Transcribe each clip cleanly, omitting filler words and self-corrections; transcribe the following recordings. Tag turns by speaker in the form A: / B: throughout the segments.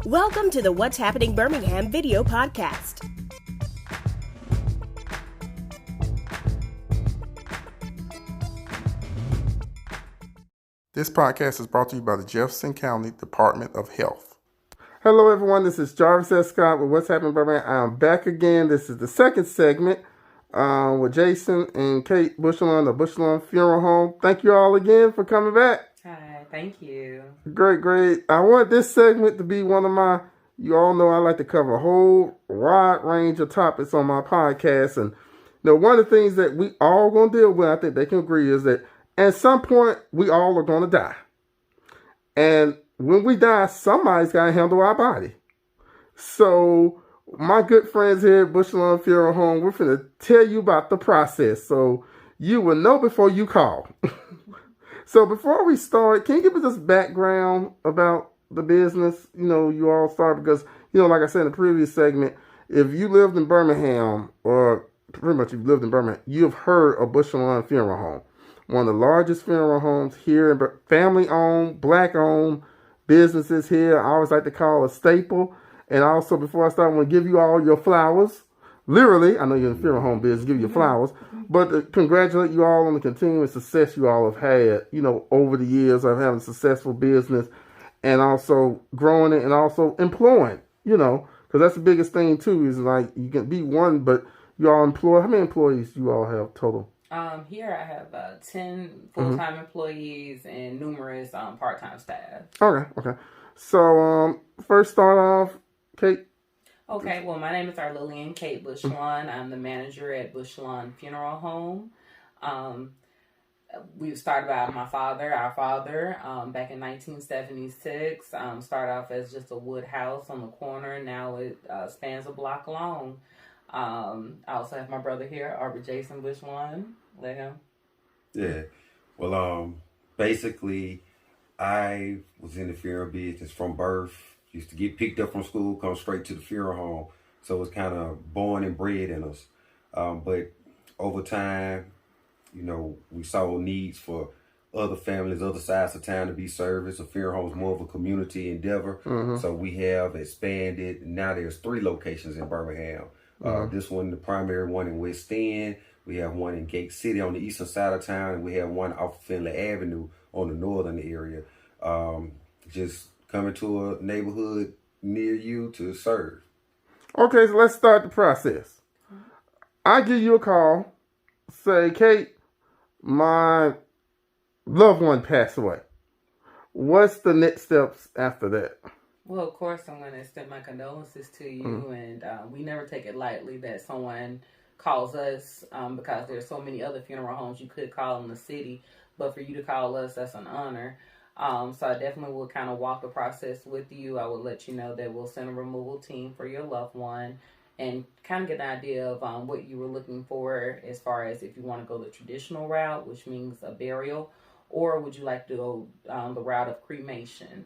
A: Welcome to the What's Happening Birmingham video podcast.
B: This podcast is brought to you by the Jefferson County Department of Health. Hello, everyone. This is Jarvis S. Scott with What's Happening Birmingham. I'm back again. This is the second segment with Jason and Kate Bushelon, the Bushelon Funeral Home. Thank you all again for coming back.
C: Hi, thank you.
B: Great. I want this segment to be one of my, you all know I like to cover a whole wide range of topics on my podcast. And one of the things that we all going to deal with, I think they can agree, is that at some point we all are going to die. And when we die, somebody's got to handle our body. So my good friends here at Bushelon Funeral Home, we're going to tell you about the process so you will know before you call. So before we start, can you give us this background about the business? You all start because, like I said in the previous segment, if you lived in Birmingham, or pretty much you've lived in Birmingham, you've heard of Bushelon Funeral Home. One of the largest funeral homes here, family-owned, black-owned businesses here. I always like to call a staple. And also, before I start, I want to give you all your flowers. Literally, I know you're in the funeral home business, give you your flowers. But to congratulate you all on the continuing success you all have had, over the years of having a successful business and also growing it and also employing, because that's the biggest thing, too, is like you can be one, but you all employ. How many employees do you all have total?
C: Here I have 10 full-time employees and numerous part-time staff.
B: Okay. So, first start off, Kate.
C: Okay, well, my name is Arlillian Kate Bushelon. I'm the manager at Bushelon Funeral Home. We started by our father, back in 1976. Started off as just a wood house on the corner. Now it spans a block long. I also have my brother here, Aubrey Jason Bushelon. Let him.
D: Yeah. Well, basically, I was in the funeral business from birth. Used to get picked up from school, come straight to the funeral home. So it was kind of born and bred in us. But over time, we saw needs for other families, other sides of town to be serviced. A funeral home is more of a community endeavor. Mm-hmm. So we have expanded. Now there's 3 locations in Birmingham. This one, the primary one in West End. We have one in Gate City on the eastern side of town, and we have one off Finley Avenue on the northern area. Just coming to a neighborhood near you to serve.
B: Okay, so let's start the process. I give you a call, say, Kate, my loved one passed away. What's the next steps after that?
C: Well, of course, I'm going to extend my condolences to you, and we never take it lightly that someone calls us because there's so many other funeral homes you could call in the city, but for you to call us, that's an honor. So I definitely will kind of walk the process with you. I will let you know that we'll send a removal team for your loved one and kind of get an idea of what you were looking for as far as if you want to go the traditional route, which means a burial, or would you like to go the route of cremation?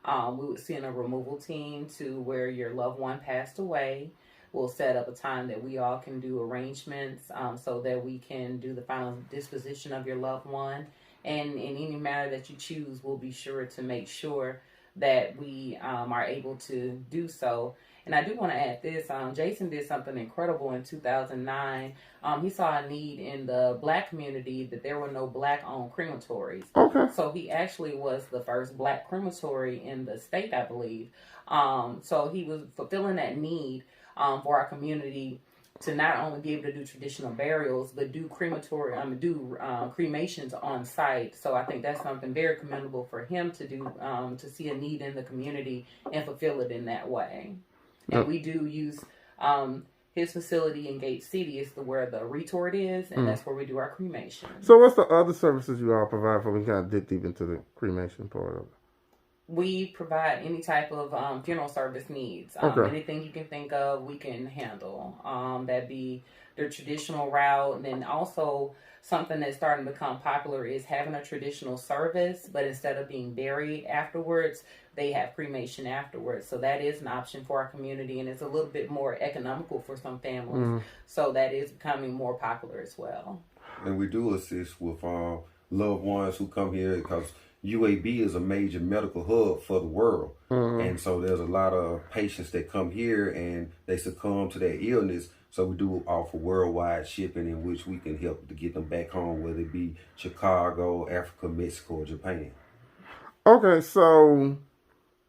C: We would send a removal team to where your loved one passed away. We'll set up a time that we all can do arrangements so that we can do the final disposition of your loved one. And in any matter that you choose, we'll be sure to make sure that we are able to do so. And I do want to add this. Jason did something incredible in 2009. He saw a need in the black community that there were no black-owned crematories.
B: Okay.
C: So he actually was the first black crematory in the state, I believe. So he was fulfilling that need for our community to not only be able to do traditional burials, but do cremations on site. So I think that's something very commendable for him to do, to see a need in the community and fulfill it in that way. And we do use his facility in Gate City is where the retort is, and that's where we do our cremation.
B: So what's the other services you all provide for? We kind of dig deep into the cremation part of it.
C: We provide any type of funeral service needs. Anything you can think of, we can handle. That'd be the traditional route. And then also something that's starting to become popular is having a traditional service, but instead of being buried afterwards, they have cremation afterwards. So that is an option for our community, and it's a little bit more economical for some families. So that is becoming more popular as well.
D: And we do assist with loved ones who come here because UAB is a major medical hub for the world. And so there's a lot of patients that come here and they succumb to their illness. So we do offer worldwide shipping in which we can help to get them back home, whether it be Chicago, Africa, Mexico, or Japan.
B: Okay, so I'm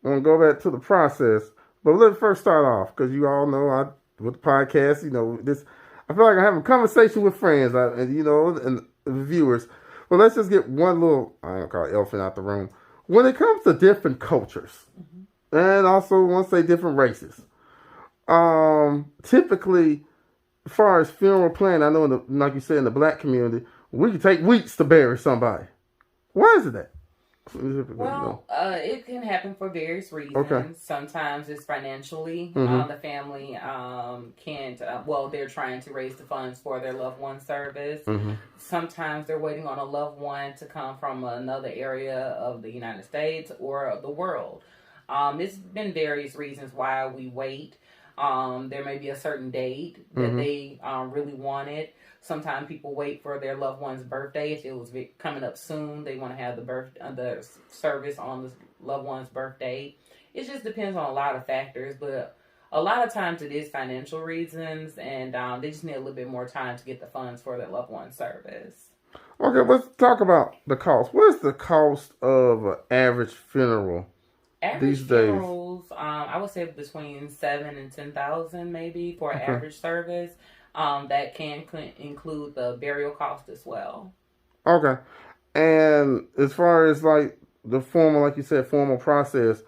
B: going to go back to the process. But let's first start off, because you all know with the podcast, I feel like I'm having a conversation with friends, and the viewers. Well, let's just get one little, I don't call it elephant out the room. When it comes to different cultures, and also I want to say different races, typically, as far as funeral planning, I know, like you said, in the black community, we can take weeks to bury somebody. Why is it that?
C: Well, it can happen for various reasons.
B: Okay.
C: Sometimes it's financially. The family can't, they're trying to raise the funds for their loved one service. Sometimes they're waiting on a loved one to come from another area of the United States or the world. It's been various reasons why we wait. There may be a certain date that they really wanted. Sometimes people wait for their loved one's birthday. If it was coming up soon, they want to have the service on the loved one's birthday. It just depends on a lot of factors, but a lot of times it is financial reasons, and they just need a little bit more time to get the funds for their loved one's service.
B: Okay, let's talk about the cost. What is the cost of an average funeral these days?
C: Funerals, I would say between $7,000 and $10,000 maybe for an average service. That can include the burial cost as well. Okay.
B: And as far as like the formal, like you said, formal process,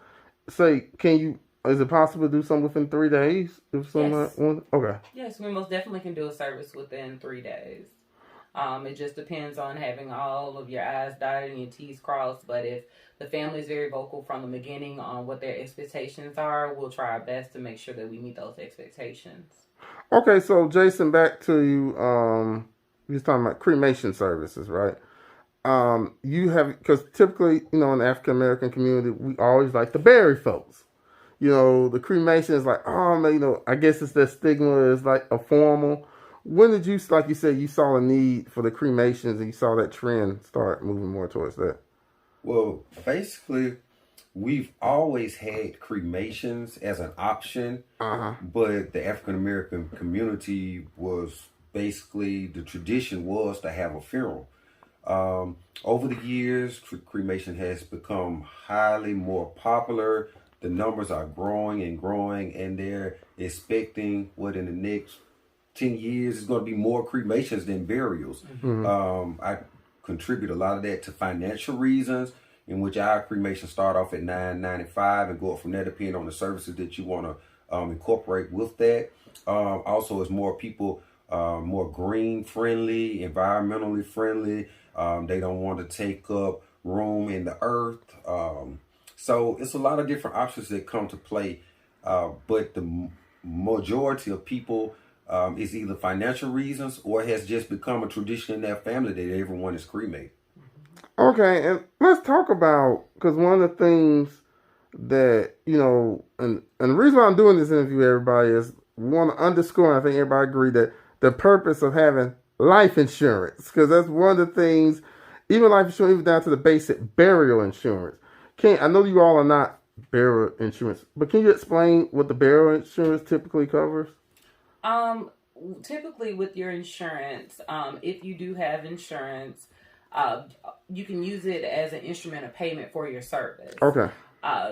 B: is it possible to do something within 3 days? If someone Okay.
C: Yes, we most definitely can do a service within 3 days. It just depends on having all of your I's dotted and your T's crossed. But if the family is very vocal from the beginning on what their expectations are, we'll try our best to make sure that we meet those expectations.
B: Okay, so Jason, back to you. You was talking about cremation services, right? Because typically, in the African American community, we always like to bury folks. The cremation is like, I guess it's that stigma is like a formal. When did you, like you said, you saw a need for the cremations and you saw that trend start moving more towards that?
D: Well, basically, we've always had cremations as an option, but the African American community was basically, the tradition was to have a funeral. Over the years, cremation has become highly more popular. The numbers are growing and growing, and they're expecting in the next 10 years is going to be more cremations than burials. I contribute a lot of that to financial reasons, in which our cremation start off at $9.95 and go up from there depending on the services that you want to incorporate with that. Also, as more people more green friendly, environmentally friendly, they don't want to take up room in the earth. So it's a lot of different options that come to play, but the majority of people is either financial reasons or it has just become a tradition in their family that everyone is cremated.
B: Okay, and let's talk about, because one of the things that, and the reason why I'm doing this interview, everybody, is we want to underscore, and I think everybody agree, that the purpose of having life insurance, because that's one of the things, even life insurance, even down to the basic burial insurance. I know you all are not burial insurance, but can you explain what the burial insurance typically covers?
C: Typically with your insurance, if you do have insurance, you can use it as an instrument of payment for your service.
B: Okay.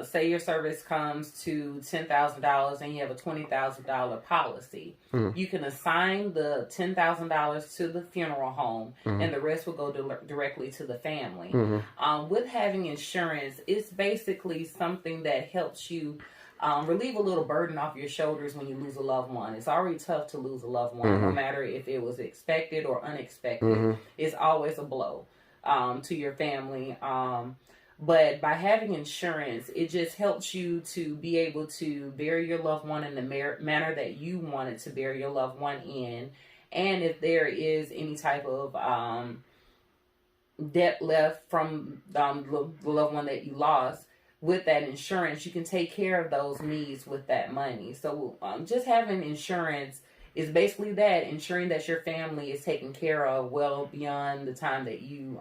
C: Say your service comes to $10,000 and you have a $20,000 policy. You can assign the $10,000 to the funeral home, and the rest will go directly to the family. With having insurance, it's basically something that helps you relieve a little burden off your shoulders when you lose a loved one. It's already tough to lose a loved one, no matter if it was expected or unexpected. It's always a blow to your family. But by having insurance, it just helps you to be able to bury your loved one in the manner that you wanted to bury your loved one in. And if there is any type of debt left from the loved one that you lost, with that insurance, you can take care of those needs with that money. So just having insurance is basically that, ensuring that your family is taken care of well beyond the time that you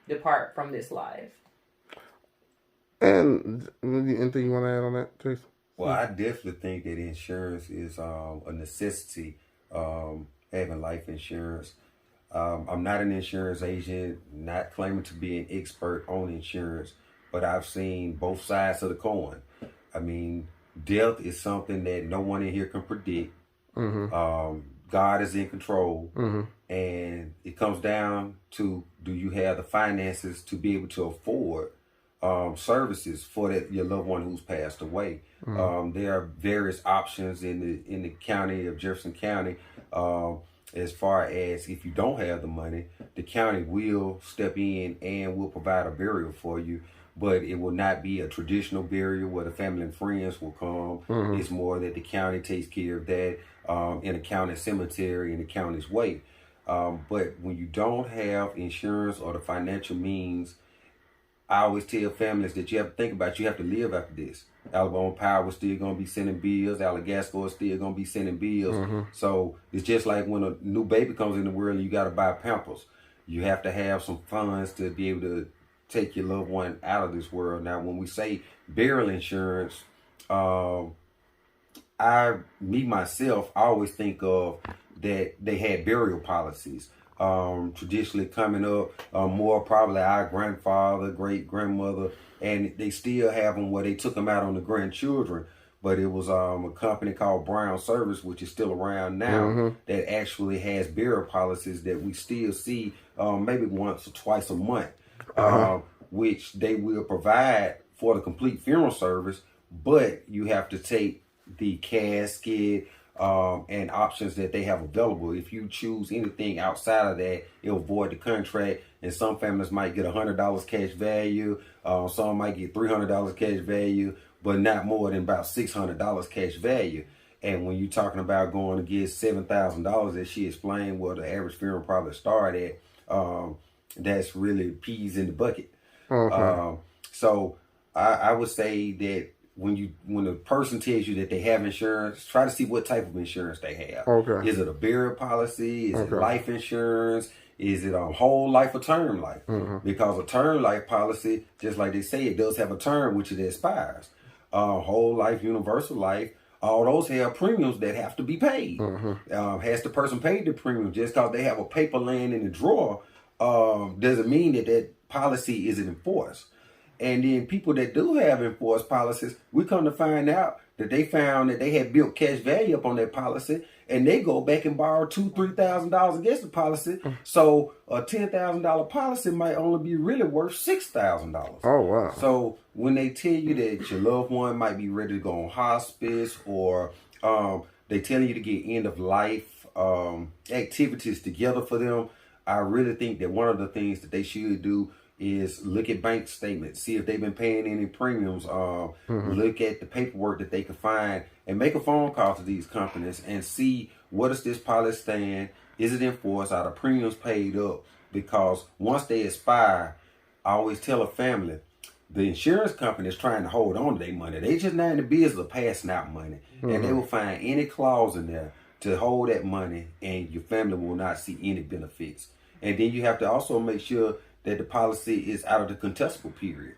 C: depart from this life.
B: And anything you want to add on that, Jason?
D: Well, I definitely think that insurance is a necessity. Having life insurance. I'm not an insurance agent, not claiming to be an expert on insurance, but I've seen both sides of the coin. I mean, death is something that no one in here can predict. God is in control, and it comes down to, do you have the finances to be able to afford services for your loved one who's passed away? There are various options in the county of Jefferson County. As far as if you don't have the money, the county will step in and will provide a burial for you, but it will not be a traditional burial where the family and friends will come. It's more that the county takes care of that in a county cemetery in the county's way. But when you don't have insurance or the financial means, I always tell families that you have to think about, you have to live after this. Alabama Power is still going to be sending bills. Alagasco is still going to be sending bills. So it's just like when a new baby comes in the world and you got to buy Pampers. You have to have some funds to be able to take your loved one out of this world. Now, when we say burial insurance, myself, I always think of that they had burial policies. Traditionally coming up, more probably our grandfather, great grandmother, and they still have them where they took them out on the grandchildren. But it was a company called Brown Service, which is still around now, that actually has burial policies that we still see maybe once or twice a month, which they will provide for the complete funeral service, but you have to take the casket, and options that they have available. If you choose anything outside of that, it'll void the contract. And some families might get $100 cash value. Some might get $300 cash value, but not more than about $600 cash value. And when you're talking about going to get $7,000, as she explained, well, the average funeral probably start at, that's really peas in the bucket. So I would say that when a person tells you that they have insurance, try to see what type of insurance they have. Is it a burial policy? Is it life insurance? Is it a whole life or term life? Because a term life policy, just like they say, it does have a term which it expires. Whole life, universal life, all those have premiums that have to be paid. Has the person paid the premium? Just because they have a paper laying in the drawer doesn't mean that that policy isn't enforced. And then people that do have enforced policies, we come to find out that they found that they had built cash value up on their policy, and they go back and borrow $2,000-$3,000 against the policy. So a $10,000 policy might only be really worth $6,000.
B: Oh, wow.
D: So when they tell you that your loved one might be ready to go on hospice, or they tell you to get end of life activities together for them, I really think that one of the things that they should do is look at bank statements, see if they've been paying any premiums, look at the paperwork that they can find, and make a phone call to these companies and see, what does this policy stand? Is it enforced? Are the premiums paid up? Because once they expire, I always tell a family, the insurance company is trying to hold on to their money. They just not in the business of passing out money. And they will find any clause in there to hold that money, and your family will not see any benefits. And then you have to also make sure that the policy is out of the contestable period,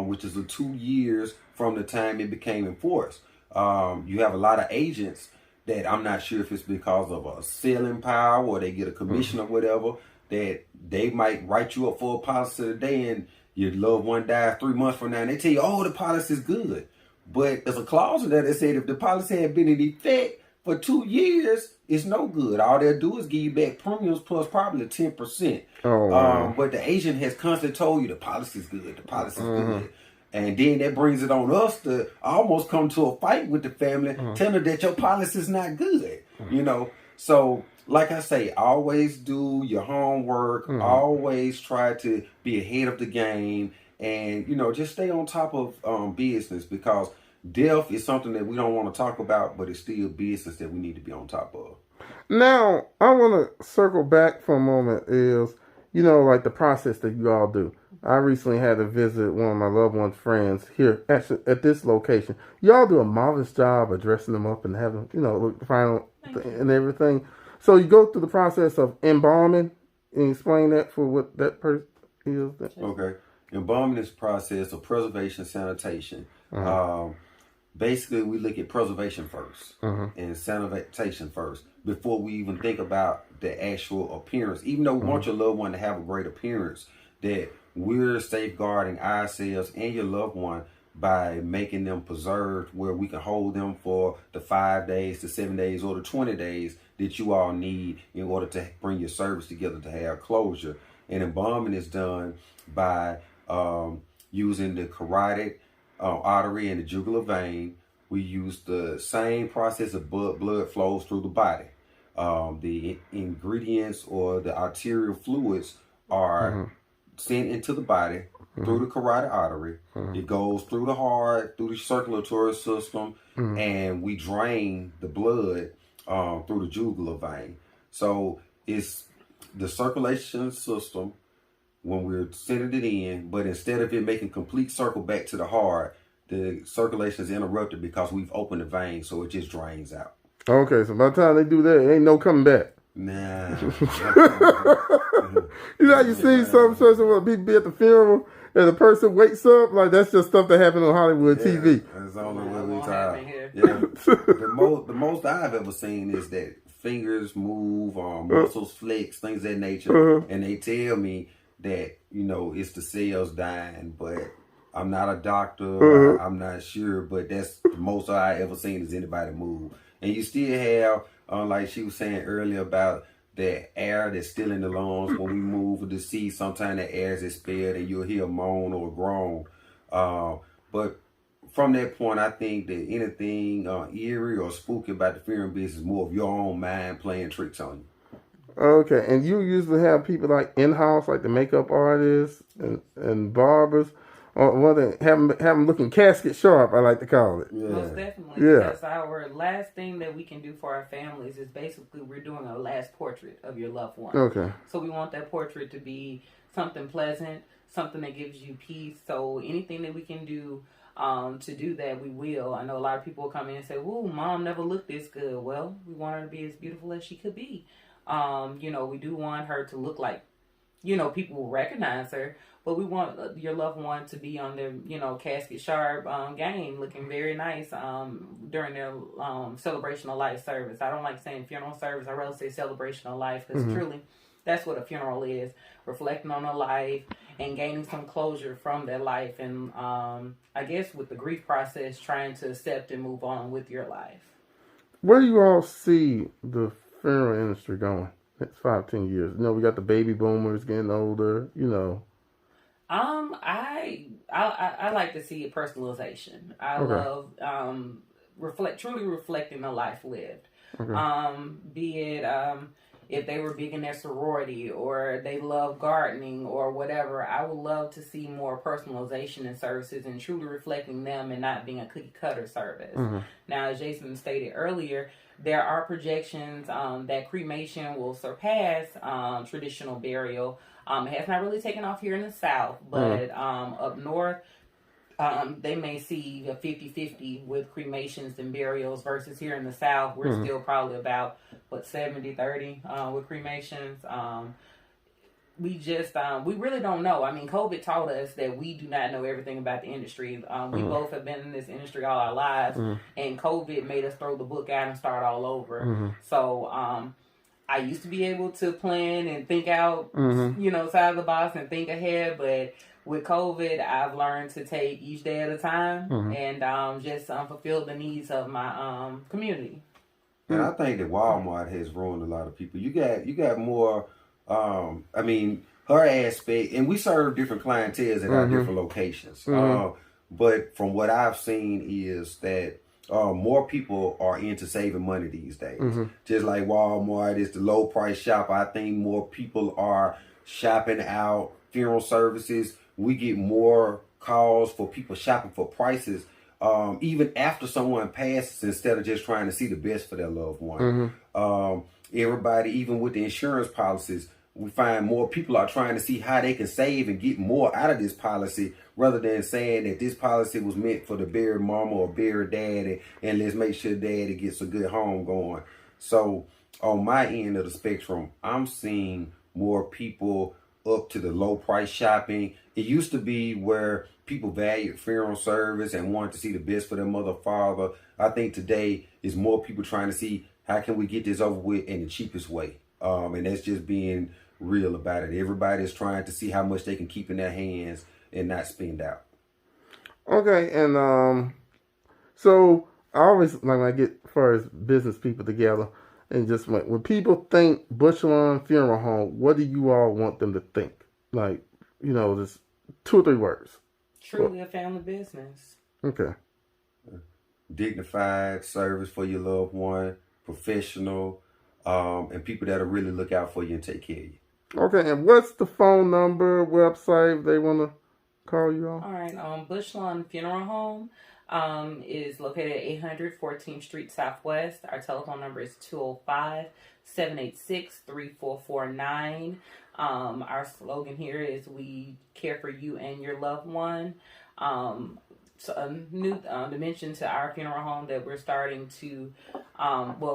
D: which is 2 years from the time it became enforced. You have a lot of agents that, I'm not sure if it's because of a selling power or they get a commission or whatever, that they might write you up for a policy today, and your loved one dies 3 months from now, and they tell you, oh, the policy is good. But there's a clause in there that said if the policy had been in effect for 2 years, it's no good. All they'll do is give you back premiums plus probably 10%.
B: Oh, wow.
D: But the agent has constantly told you the policy's good, the policy's good. And then that brings it on us to almost come to a fight with the family, telling them that your policy's not good. You know, so like I say, always do your homework, always try to be ahead of the game, and, you know, just stay on top of business, because death is something that we don't want to talk about, but it's still business that we need to be on top of.
B: Now, I want to circle back for a moment is, you know, like the process that you all do. I recently had to visit one of my loved one's friends here, actually, at this location. Y'all do a marvelous job of dressing them up and having, you know, look final and everything. So you go through the process of embalming, and explain that for what that person is.
D: Okay. Embalming is a process of preservation, sanitation. Basically, we look at preservation first and sanitation first before we even think about the actual appearance. Even though we want your loved one to have a great appearance, that we're safeguarding ourselves and your loved one by making them preserved, where we can hold them for the 5 days, the 7 days, or the 20 days that you all need in order to bring your service together to have closure. And embalming is done by using the carotid artery and the jugular vein. We use the same process of blood flows through the body. The ingredients or the arterial fluids are sent into the body through the carotid artery. It goes through the heart, through the circulatory system, and we drain the blood through the jugular vein. So it's the circulation system when we're sending it in, but instead of it making complete circle back to the heart, the circulation is interrupted because we've opened the vein, so it just drains out.
B: Okay, so by the time they do that, it ain't no coming back.
D: Nah.
B: You know how you see some person where people be at the funeral and the person wakes up? Like, that's just stuff that happened on Hollywood TV.
D: That's the only way we talk. The most I've ever seen is that fingers move, muscles flex, things of that nature. And they tell me that, you know, it's the cells dying, but I'm not a doctor. I'm not sure, but that's the most I ever seen is anybody move. And you still have, like she was saying earlier about the air that's still in the lungs when we move with the sea. Sometimes the air is expelled and you'll hear a moan or a groan. But from that point, I think that anything eerie or spooky about the funeral business is more of your own mind playing tricks on you.
B: Okay, and you usually have people like in-house, like the makeup artists and barbers, or have them looking casket sharp, I like to call it.
D: Yeah.
C: Most definitely. Yeah. Because our last thing that we can do for our families is basically we're doing a last portrait of your loved one.
B: Okay.
C: So we want that portrait to be something pleasant, something that gives you peace. So anything that we can do to do that, we will. I know a lot of people will come in and say, "Ooh, mom never looked this good." Well, we want her to be as beautiful as she could be. You know, we do want her to look like, you know, people will recognize her, but we want your loved one to be on their, you know, casket sharp game, looking very nice during their celebration of life service. I don't like saying funeral service. I rather say celebration of life, because truly that's what a funeral is, reflecting on a life and gaining some closure from their life. And I guess with the grief process, trying to accept and move on with your life.
B: Where do you all see the funeral industry going next 5-10 years? You know, we got the baby boomers getting older, you know.
C: I like to see a personalization. I love truly reflecting the life lived. Be it if they were big in their sorority or they love gardening or whatever, I would love to see more personalization in services and truly reflecting them and not being a cookie cutter service. Now, as Jason stated earlier, there are projections that cremation will surpass traditional burial. It has not really taken off here in the South, but up north, they may see a 50-50 with cremations and burials versus here in the South. We're still probably about, 70-30 with cremations. We really don't know. I mean, COVID taught us that we do not know everything about the industry. We both have been in this industry all our lives, and COVID made us throw the book out and start all over. So, I used to be able to plan and think out, you know, outside of the box and think ahead, but with COVID, I've learned to take each day at a time and just fulfill the needs of my community.
D: And I think that Walmart has ruined a lot of people. You got more. I mean, her aspect, and we serve different clientele at our different locations. But from what I've seen is that more people are into saving money these days. Just like Walmart is the low price shop, I think more people are shopping out funeral services. We get more calls for people shopping for prices, even after someone passes, instead of just trying to see the best for their loved one. Everybody, even with the insurance policies, we find more people are trying to see how they can save and get more out of this policy, rather than saying that this policy was meant for the buried mama or buried daddy, and let's make sure daddy gets a good home going. So on my end of the spectrum, I'm seeing more people up to the low price shopping it used to be where people valued funeral service and wanted to see the best for their mother or father. I think today is more people trying to see how can we get this over with in the cheapest way. And that's just being real about it. Everybody's trying to see how much they can keep in their hands and not spend out.
B: Okay, and so I always like when I get first business people together, and just when people think Bushelon Funeral Home, what do you all want them to think? Like, just 2 or 3 words.
C: Truly a family business.
B: Okay.
D: Dignified service for your loved one, professional, and people that'll really look out for you and take care of you.
B: Okay, and what's the phone number, website if they want to call you all?
C: All right, Bushelon Funeral Home is located at 800 14th Street Southwest. Our telephone number is 205-786-3449. Our slogan here is "We care for you and your loved one." So a new dimension to our funeral home that we're starting to,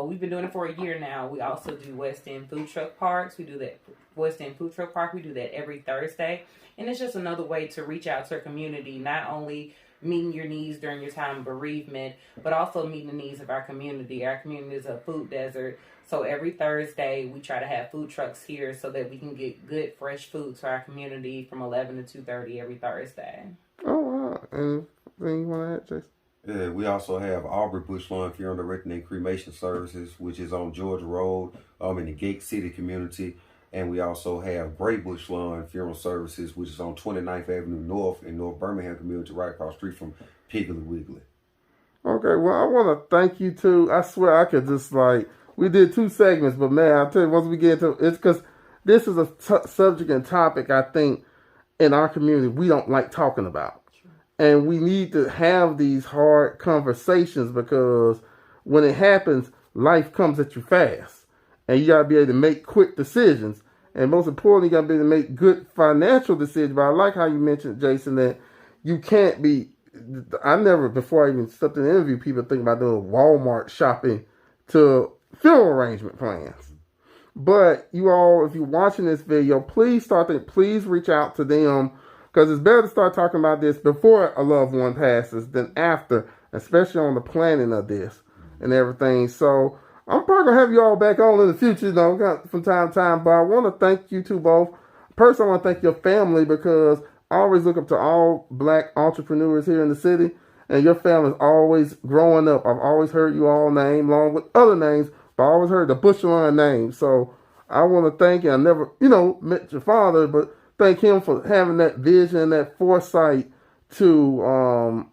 C: we've been doing it for a year now. We also do West End food truck parks. We do that West End food truck park. We do that every Thursday. And it's just another way to reach out to our community, not only meeting your needs during your time of bereavement, but also meeting the needs of our community. Our community is a food desert. So every Thursday, we try to have food trucks here so that we can get good, fresh food to our community from 11 to 2:30 every Thursday.
B: Oh, wow. Anything you want to add, Jason?
D: Yeah, we also have Aubrey Bushelon Funeral Directing and Cremation Services, which is on Georgia Road in the Gate City community. And we also have Great Bushelon Funeral Services, which is on 29th Avenue North in North Birmingham community, right across the street from Piggly Wiggly. Okay,
B: well, I want to thank you too. I swear I could just we did 2 segments, but man, I'll tell you, once we get into it's because this is a subject and topic I think in our community we don't like talking about. And we need to have these hard conversations because when it happens, life comes at you fast. And you got to be able to make quick decisions. And most importantly, you got to be able to make good financial decisions. But I like how you mentioned, Jason, that you can't be... before I even stepped in the interview, people think about doing Walmart shopping to funeral arrangement plans. But you all, if you're watching this video, please reach out to them. Because it's better to start talking about this before a loved one passes than after, especially on the planning of this and everything. So I'm probably going to have you all back on in the future, from time to time. But I want to thank you two both. Personally, I want to thank your family because I always look up to all black entrepreneurs here in the city. And your family's always growing up. I've always heard you all name, along with other names, but I always heard the Bushelon name. So I want to thank you. I never, met your father, but thank him for having that vision, that foresight to,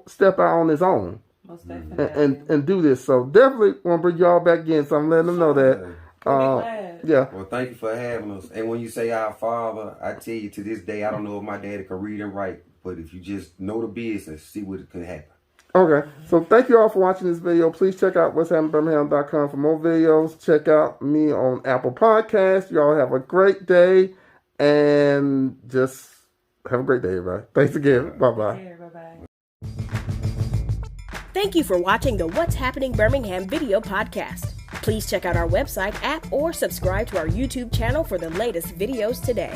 B: step out on his own.
C: Most definitely.
B: And do this. So definitely want to bring y'all back in. So I'm letting them know that. Yeah.
D: Well, thank you for having us. And when you say our father, I tell you to this day, I don't know if my daddy can read and write, but if you just know the business, see what can happen.
B: Okay. So thank you all for watching this video. Please check out whatshappeningbirmingham.com for more videos. Check out me on Apple Podcasts. Y'all have a great day. And just have a great day, everybody. Thanks again. Bye-bye.
C: Bye-bye.
A: Thank you for watching the What's Happening Birmingham video podcast. Please check out our website, app, or subscribe to our YouTube channel for the latest videos today.